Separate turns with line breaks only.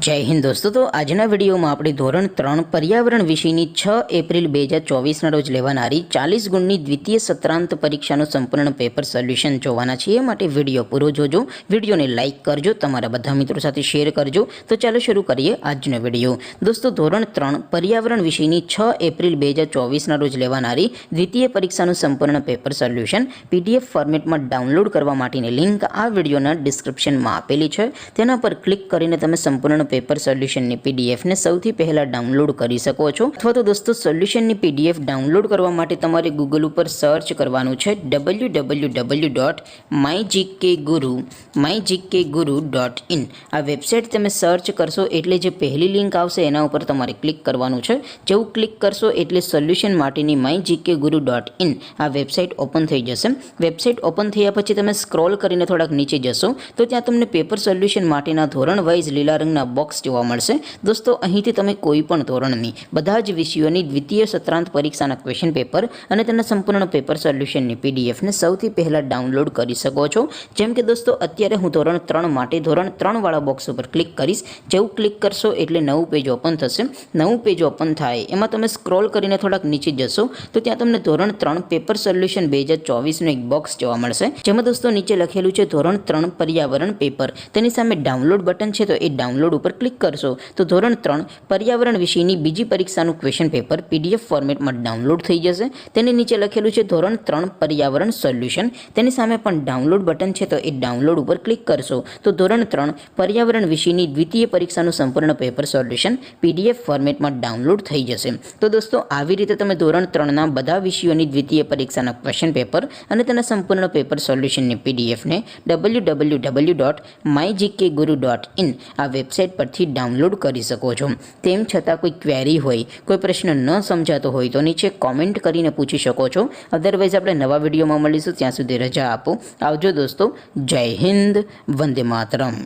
जय हिंद दोस्तों। तो आजना विडियो में આપણે ધોરણ 3 પર્યાવરણ વિષયની 6 એપ્રિલ 2024 રોજ લેવાનારી 40 ગુણની દ્વિતીય સત્રાંત પરીક્ષાનું સંપૂર્ણ પેપર સોલ્યુશન જોવાના છીએ। માટે વિડિયો પૂરો જોજો, વિડિયોને લાઈક કરજો, તમારા બધા મિત્રો સાથે શેર કરજો। તો ચાલો શરૂ કરીએ આજનો વિડિયો। દોસ્તો ધોરણ 3 પર્યાવરણ વિષયની 6 એપ્રિલ 2024 રોજ લેવાનારી દ્વિતીય પરીક્ષાનું સંપૂર્ણ પેપર સોલ્યુશન પીડીએફ ફોર્મેટમાં ડાઉનલોડ કરવા માટેની લિંક આ વિડિયોના ડિસ્ક્રિપ્શનમાં આપેલી છે। તેના પર ક્લિક કરીને તમે સંપૂર્ણ पेपर सोल्यूशन ની पीडीएफ ने સૌથી પહેલા ડાઉનલોડ કરી શકો છો। અથવા તો દોસ્તો સોલ્યુશન ની पीडीएफ ડાઉનલોડ કરવા માટે તમારે ગૂગલ ઉપર સર્ચ કરવાનું છે www.mygkguru.in। આ વેબસાઇટ તમે સર્ચ કરશો એટલે જે પહેલી લિંક આવશે એના ઉપર તમારે ક્લિક કરવાનું છે। જેવું ક્લિક કરશો એટલે સોલ્યુશન માટેની mygkguru.in આ વેબસાઇટ ઓપન થઈ જશે। વેબસાઇટ ઓપન થયા પછી તમે સ્ક્રોલ કરીને થોડાક નીચે જશો તો ત્યાં તમને પેપર સોલ્યુશન માટેના ધોરણ વાઇઝ લીલા રંગના બોક્સ જોવા મળશે। દોસ્તો અહીંથી તમે કોઈ પણ ધોરણની બધા જ વિષયોની દ્વિતીય સત્રાંત પરીક્ષાના ક્વેશ્ચન પેપર અને તેના સંપૂર્ણ પેપર સોલ્યુશનની પીડીએફ ને સૌથી પહેલા ડાઉનલોડ કરી શકો છો। જેમ કે દોસ્તો અત્યારે હું ધોરણ 3 માટે ધોરણ 3 વાળા બોક્સ ઉપર ક્લિક કરીશ। જેવું ક્લિક કરશો એટલે નવું પેજ ઓપન થશે। નવું પેજ ઓપન થાય એમાં તમે સ્ક્રોલ કરીને થોડાક નીચે જશો તો ત્યાં તમને ધોરણ 3 પેપર સોલ્યુશન 2024 નું એક બોક્સ જોવા મળશે। જેમાં દોસ્તો નીચે લખેલું છે ધોરણ 3 પર્યાવરણ પેપર। તેની સામે ડાઉનલોડ બટન છે તો એ ડાઉનલોડ ઉપર ક્લિક કરશો તો ધોરણ 3 પર્યાવરણ વિષયની બીજી પરીક્ષાનું ક્વેશ્ચન પેપર પીડીએફ ફોર્મેટમાં ડાઉનલોડ થઈ જશે। તેની નીચે લખેલું છે ધોરણ 3 પર્યાવરણ સોલ્યુશન। તેની સામે પણ ડાઉનલોડ બટન છે તો એ ડાઉનલોડ ઉપર ક્લિક કરશો તો ધોરણ 3 પર્યાવરણ વિષયની દ્વિતીય પરીક્ષાનું સંપૂર્ણ પેપર સોલ્યુશન પીડીએફ ફોર્મેટમાં ડાઉનલોડ થઈ જશે। તો દોસ્તો આવી રીતે તમે ધોરણ 3ના બધા વિષયોની દ્વિતીય પરીક્ષાના ક્વેશ્ચન પેપર અને તેના સંપૂર્ણ પેપર સોલ્યુશનની પીડીએફ ને www.mygkguru.in આ વેબસાઇટ પરથી ડાઉનલોડ કરી શકો છો। તેમ છતાં કોઈ ક્વેરી હોય, કોઈ પ્રશ્ન ન સમજાતો હોય તો નીચે કોમેન્ટ કરીને પૂછી શકો છો। અધરવાઇઝ આપણે નવા વિડીયોમાં મળીશું, ત્યાં સુધી રજા આપો। આવજો દોસ્તો। જય હિન્દ, વંદે માતરમ।